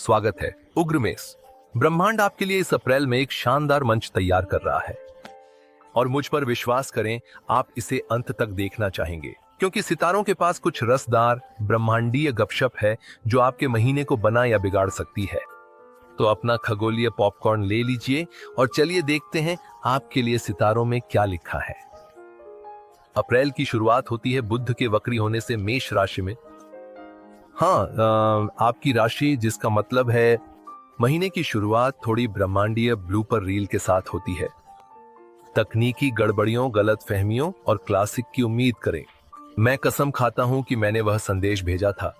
स्वागत है उग्रमेश। ब्रह्मांड आपके लिए इस अप्रैल में एक शानदार मंच तैयार कर रहा है और मुझ पर विश्वास करें, आप इसे अंत तक देखना चाहेंगे क्योंकि सितारों के पास कुछ रसदार ब्रह्मांडीय गपशप है जो आपके महीने को बना या बिगाड़ सकती है। तो अपना खगोलीय पॉपकॉर्न ले लीजिए और चलिए देखते हैं आपके लिए सितारों में क्या लिखा है। अप्रैल की शुरुआत होती है बुध के वक्री होने से मेष राशि में। आपकी राशि, जिसका मतलब है महीने की शुरुआत थोड़ी ब्रह्मांडीय ब्लूपर रील के साथ होती है। तकनीकी गड़बड़ियों, गलत फहमियों और क्लासिक की उम्मीद करें। मैं कसम खाता हूं कि मैंने वह संदेश भेजा था,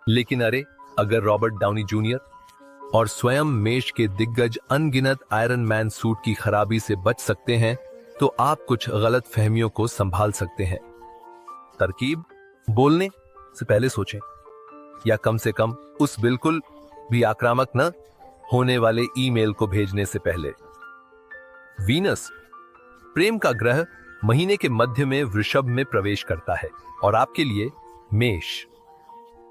लेकिन अरे, अगर रॉबर्ट डाउनी जूनियर और स्वयं मेष के दिग्गज अनगिनत आयरन मैन सूट की खराबी से बच सकते हैं, तो आप कुछ गलत फहमियों को संभाल सकते हैं। तरकीब: बोलने से पहले सोचें, या कम से कम उस बिल्कुल भी आक्रामक न होने वाले ईमेल को भेजने से पहले। वीनस, प्रेम का ग्रह, महीने के मध्य में वृषभ में प्रवेश करता है और आपके लिए मेष।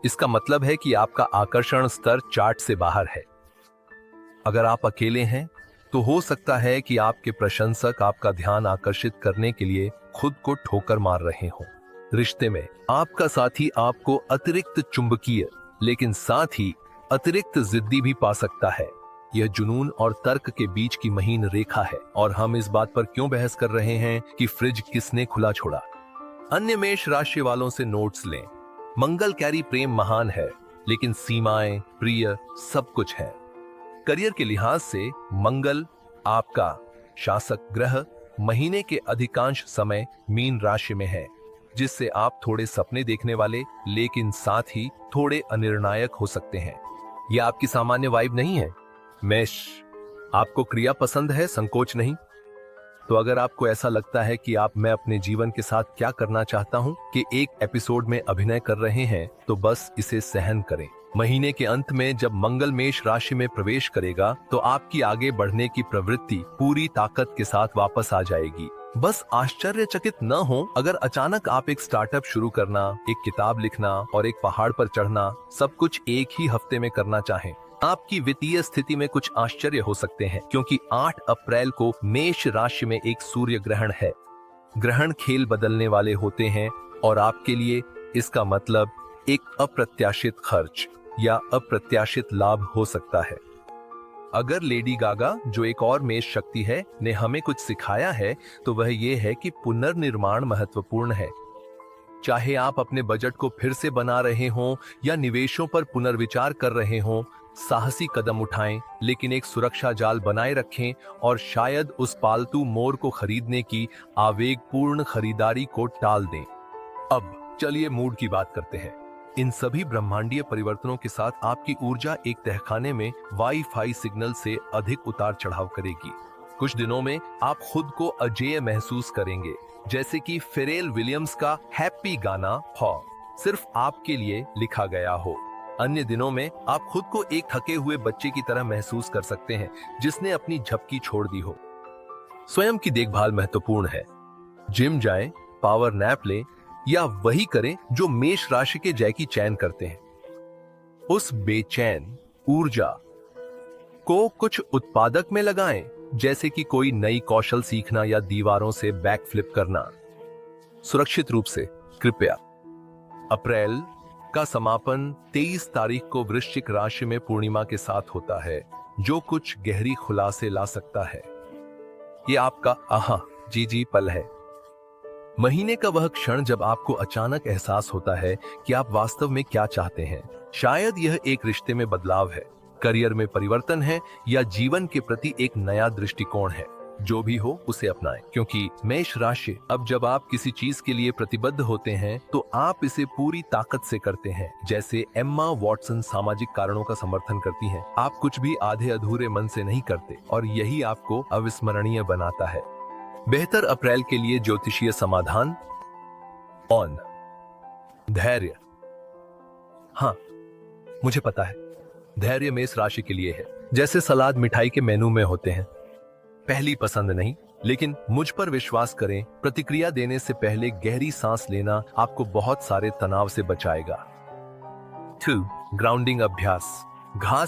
इसका मतलब है कि आपका आकर्षण स्तर चार्ट से बाहर है। अगर आप अकेले हैं तो हो सकता है कि आपके प्रशंसक आपका ध्यान आकर्षित करने के लिए खुद को ठोकर मार रहे हों। रिश्ते में आपका साथी आपको अतिरिक्त चुंबकीय लेकिन साथ ही अतिरिक्त जिद्दी भी पा सकता है। यह जुनून और तर्क के बीच की महीन रेखा है और हम इस बात पर क्यों बहस कर रहे हैं कि फ्रिज किसने खुला छोड़ा। अन्य मेष राशि वालों से नोट्स लें। मंगल कैरी प्रेम महान है, लेकिन सीमाएं, प्रिय, सब कुछ है। करियर के लिहाज से मंगल, आपका शासक ग्रह, महीने के अधिकांश समय मीन राशि में है, जिससे आप थोड़े सपने देखने वाले लेकिन साथ ही थोड़े अनिर्णायक हो सकते हैं। यह आपकी सामान्य वाइब नहीं है। मेष, आपको क्रिया पसंद है, संकोच नहीं। तो अगर आपको ऐसा लगता है कि मैं अपने जीवन के साथ क्या करना चाहता हूं कि एक एपिसोड में अभिनय कर रहे हैं, तो बस इसे सहन करें। महीने के अंत में जब मंगल मेष राशि में प्रवेश करेगा तो आपकी आगे बढ़ने की प्रवृत्ति पूरी ताकत के साथ वापस आ जाएगी। बस आश्चर्यचकित न हो अगर अचानक आप एक स्टार्टअप शुरू करना, एक किताब लिखना और एक पहाड़ पर चढ़ना सब कुछ एक ही हफ्ते में करना चाहें। आपकी वित्तीय स्थिति में कुछ आश्चर्य हो सकते हैं, क्योंकि 8 अप्रैल को मेष राशि में एक सूर्य ग्रहण है। ग्रहण खेल बदलने वाले होते हैं और आपके लिए इसका मतलब एक अप्रत्याशित खर्च या अप्रत्याशित लाभ हो सकता है। अगर लेडी गागा, जो एक और मेष शक्ति है, ने हमें कुछ सिखाया है तो वह ये है कि पुनर्निर्माण महत्वपूर्ण है। चाहे आप अपने बजट को फिर से बना रहे हों या निवेशों पर पुनर्विचार कर रहे हों, साहसी कदम उठाएं, लेकिन एक सुरक्षा जाल बनाए रखें और शायद उस पालतू मोर को खरीदने की आवेगपूर्ण खरीदारी को टाल दें। अब चलिए मूड की बात करते हैं। इन सभी ब्रह्मांडीय परिवर्तनों के साथ आपकी ऊर्जा एक तहखाने में वाईफाई सिग्नल से अधिक उतार चढ़ाव करेगी। कुछ दिनों में आप खुद को अजेय महसूस करेंगे, जैसे कि फेरेल विलियम्स का हैप्पी गाना सिर्फ आपके लिए लिखा गया हो। अन्य दिनों में आप खुद को एक थके हुए बच्चे की तरह महसूस कर सकते हैं जिसने अपनी झपकी छोड़ दी हो। स्वयं की देखभाल महत्वपूर्ण है। जिम जाएं, पावर नैप लें या वही करें जो मेष राशि के जैकी चैन करते हैं। उस बेचैन ऊर्जा को कुछ उत्पादक में लगाएं, जैसे कि कोई नई कौशल सीखना या दीवारों से बैकफ्लिप करना। सुरक्षित रूप से कृपया। अप्रैल का समापन 23 तारीख को वृश्चिक राशि में पूर्णिमा के साथ होता है, जो कुछ गहरी खुलासे ला सकता है। ये आपका आहा जी पल है। महीने का वह क्षण जब आपको अचानक एहसास होता है कि आप वास्तव में क्या चाहते हैं। शायद यह एक रिश्ते में बदलाव है, करियर में परिवर्तन है या जीवन के प्रति एक नया दृष्टिकोण है। जो भी हो उसे अपनाएं, क्योंकि मेष राशि, अब जब आप किसी चीज के लिए प्रतिबद्ध होते हैं तो आप इसे पूरी ताकत से करते हैं। जैसे एम्मा वॉटसन सामाजिक कारणों का समर्थन करती हैं, आप कुछ भी आधे अधूरे मन से नहीं करते और यही आपको अविस्मरणीय बनाता है। बेहतर अप्रैल के लिए ज्योतिषीय समाधान। ऑन धैर्य। हाँ, मुझे पता है, धैर्य मेष राशि के लिए है। जैसे सलाद मिठाई के मेनू में होते हैं, पहली पसंद नहीं, लेकिन मुझ पर विश्वास करें, प्रतिक्रिया देने से पहले गहरी सांस लेना आपको बहुत सारे तनाव से बचाएगा। 2. ग्राउंडिंग अभ्यास। घास